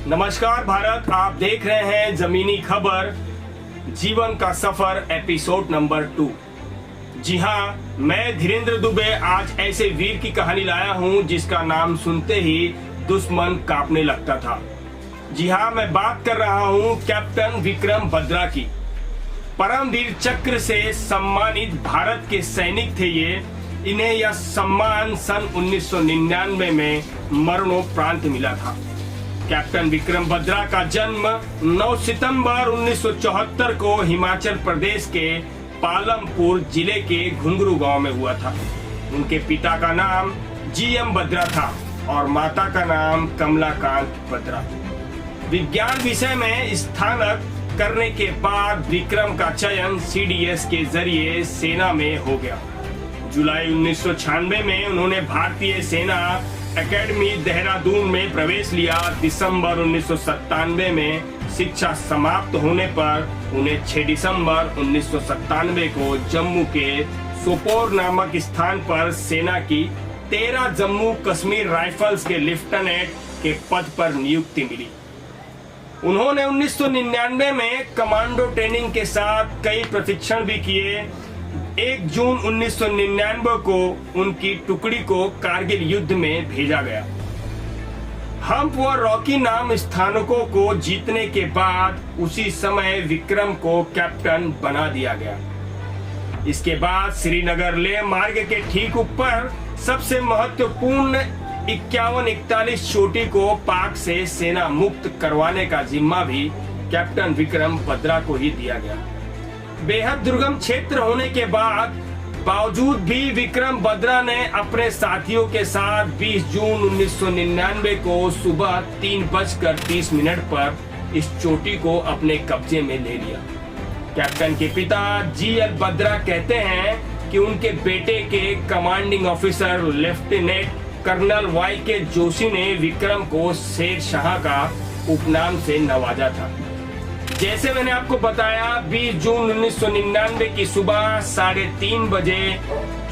नमस्कार भारत, आप देख रहे हैं जमीनी खबर जीवन का सफर एपिसोड नंबर 2। जी हाँ, मैं धीरेन्द्र दुबे आज ऐसे वीर की कहानी लाया हूँ जिसका नाम सुनते ही दुश्मन कांपने लगता था। जी हाँ, मैं बात कर रहा हूँ कैप्टन विक्रम बद्रा की। परमवीर चक्र से सम्मानित भारत के सैनिक थे ये। इन्हें यह सम्मान सन 1999 में मरणोपरांत मिला था। कैप्टन विक्रम बद्रा का जन्म 9 सितंबर 1974 को हिमाचल प्रदेश के पालमपुर जिले के घुंगरू गांव में हुआ था। उनके पिता का नाम जीएम बद्रा था और माता का नाम कमलाकांत बद्रा। विज्ञान विषय में स्नातक करने के बाद विक्रम का चयन सीडीएस के जरिए सेना में हो गया। जुलाई 1996 में उन्होंने भारतीय सेना एकेडमी देहरादून में प्रवेश लिया। दिसंबर 1997 में शिक्षा समाप्त होने पर उन्हें 6 दिसंबर 1997 को जम्मू के सोपोर नामक स्थान पर सेना की 13 जम्मू कश्मीर राइफल्स के लेफ्टिनेंट के पद पर नियुक्ति मिली। उन्होंने 1999 में कमांडो ट्रेनिंग के साथ कई प्रशिक्षण भी किए। 1 जून 1999 को उनकी टुकड़ी को कारगिल युद्ध में भेजा गया। हम्प व रॉकी नाम स्थानकों को जीतने के बाद उसी समय विक्रम को कैप्टन बना दिया गया। इसके बाद श्रीनगर लेह मार्ग के ठीक ऊपर सबसे महत्वपूर्ण 51-41 चोटी को पाक से सेना मुक्त करवाने का जिम्मा भी कैप्टन विक्रम बद्रा को ही दिया गया। बेहद दुर्गम क्षेत्र होने के बावजूद भी विक्रम बद्रा ने अपने साथियों के साथ 20 जून 1999 को सुबह 3:30 पर इस चोटी को अपने कब्जे में ले लिया। कैप्टन के पिता जीएल बद्रा कहते हैं कि उनके बेटे के commanding officer lieutenant colonel Y K Joshi ने विक्रम को शेर शाह का उपनाम से नवाजा था। जैसे मैंने आपको बताया, 20 जून 1999 की सुबह 3:30 बजे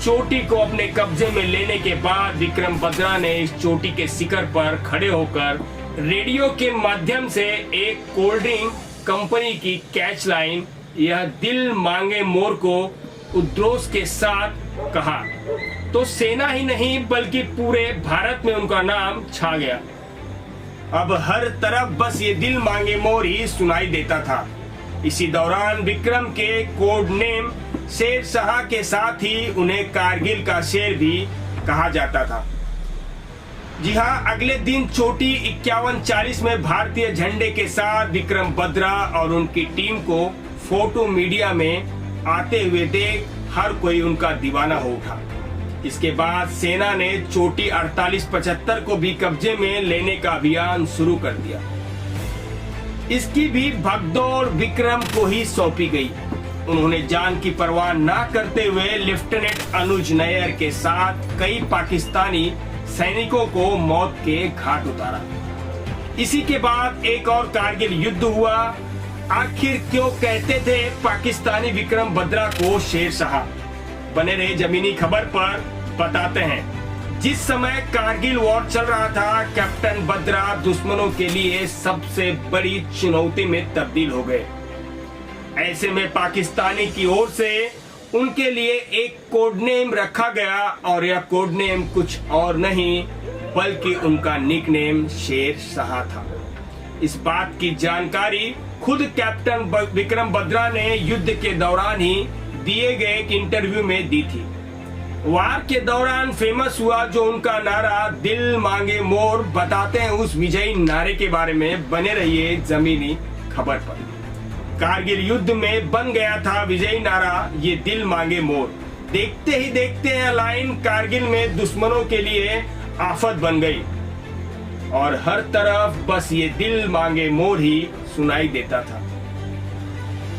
चोटी को अपने कब्जे में लेने के बाद विक्रम बद्रा ने इस चोटी के शिखर पर खड़े होकर रेडियो के माध्यम से एक कोल्ड ड्रिंक कंपनी की कैच लाइन यह दिल मांगे मोर को उद्घोष के साथ कहा तो सेना ही नहीं बल्कि पूरे भारत में उनका नाम छा गया। अब हर तरफ बस ये दिल मांगे मोर ही सुनाई देता था। इसी दौरान विक्रम के कोड नेम शेर शाह के साथ ही उन्हें कारगिल का शेर भी कहा जाता था। जी हाँ, अगले दिन चोटी 51-40 में भारतीय झंडे के साथ विक्रम बद्रा और उनकी टीम को फोटो मीडिया में आते हुए देख हर कोई उनका दीवाना हो उठा। इसके बाद सेना ने चोटी 48-75 को भी कब्जे में लेने का अभियान शुरू कर दिया। इसकी भी भगदौड़ विक्रम को ही सौंपी गई। उन्होंने जान की परवाह न करते हुए लेफ्टिनेंट अनुज नैयर के साथ कई पाकिस्तानी सैनिकों को मौत के घाट उतारा। इसी के बाद एक और कारगिल युद्ध हुआ। आखिर क्यों कहते थे पाकिस्तानी विक्रम बद्रा को शेर शाह? बने रहे जमीनी खबर पर बताते हैं। जिस समय कारगिल वॉर चल रहा था, कैप्टन बद्रा दुश्मनों के लिए सबसे बड़ी चुनौती में तब्दील हो गए। ऐसे में पाकिस्तानी की ओर से उनके लिए एक कोड नेम रखा गया और यह कोड नेम कुछ और नहीं बल्कि उनका निकनेम शेर शाह था। इस बात की जानकारी खुद कैप्टन विक्रम बद्रा ने युद्ध के दौरान ही दिए गए एक इंटरव्यू में दी थी। वार के दौरान फेमस हुआ जो उनका नारा दिल मांगे मोर। बताते हैं उस विजयी नारे के बारे में। बने रहिए जमीनी खबर पर। कारगिल युद्ध में बन गया था विजयी नारा ये दिल मांगे मोर। देखते ही देखते यह लाइन कारगिल में दुश्मनों के लिए आफत बन गई और हर तरफ बस ये दिल मांगे मोर ही सुनाई देता था।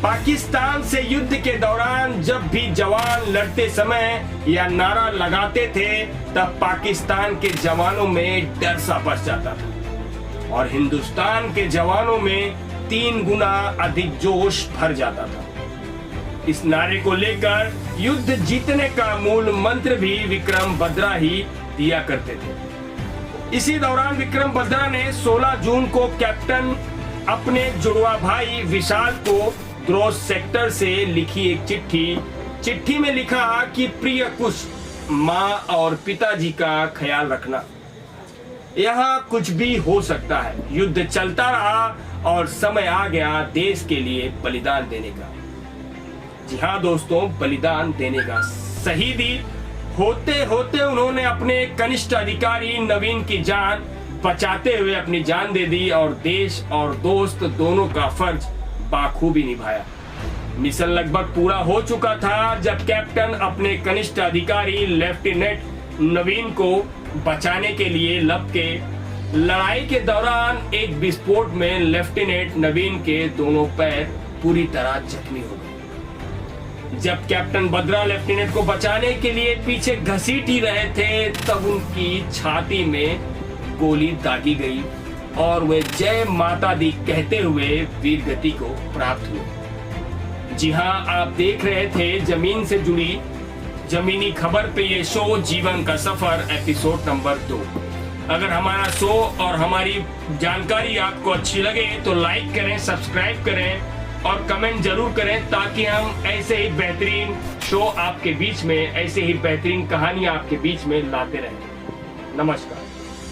पाकिस्तान से युद्ध के दौरान जब भी जवान लड़ते समय यह नारा लगाते थे तब पाकिस्तान के जवानों में डर सा बस जाता था और हिंदुस्तान के जवानों में 3 गुना अधिक जोश भर जाता था। इस नारे को लेकर युद्ध जीतने का मूल मंत्र भी विक्रम बद्रा ही दिया करते थे। इसी दौरान विक्रम बद्रा ने 16 जून को कैप्टन अपने जुड़वा भाई विशाल को द्रोस सेक्टर से लिखी एक चिट्ठी में लिखा कि प्रिय कुश, माँ और पिताजी का ख्याल रखना। यहाँ कुछ भी हो सकता है। युद्ध चलता रहा और समय आ गया देश के लिए बलिदान देने का। जी हाँ दोस्तों, बलिदान देने का। शहीदी होते होते उन्होंने अपने कनिष्ठ अधिकारी नवीन की जान बचाते हुए अपनी जान दे दी और देश और दोस्त दोनों का फर्ज बाखूबी निभाया। मिशन लगभग पूरा हो चुका था जब कैप्टन अपने कनिष्ठ अधिकारी लेफ्टिनेंट नवीन को बचाने के लिए लपके। लड़ाई के दौरान एक विस्फोट में लेफ्टिनेंट नवीन के दोनों पैर पूरी तरह जख्मी हो गए। जब कैप्टन बद्रा लेफ्टिनेंट को बचाने के लिए पीछे घसीट ही रहे थे तब उनकी छाती में गोली दागी गई और वे जय माता दी कहते हुए वीरगति को प्राप्त हुए। जी हाँ, आप देख रहे थे जमीन से जुड़ी जमीनी खबर पे ये शो जीवन का सफर एपिसोड नंबर 2। अगर हमारा शो और हमारी जानकारी आपको अच्छी लगे तो लाइक करें, सब्सक्राइब करें और कमेंट जरूर करें ताकि हम ऐसे ही बेहतरीन शो आपके बीच में, ऐसे ही बेहतरीन कहानियां आपके बीच में लाते रहें। नमस्कार।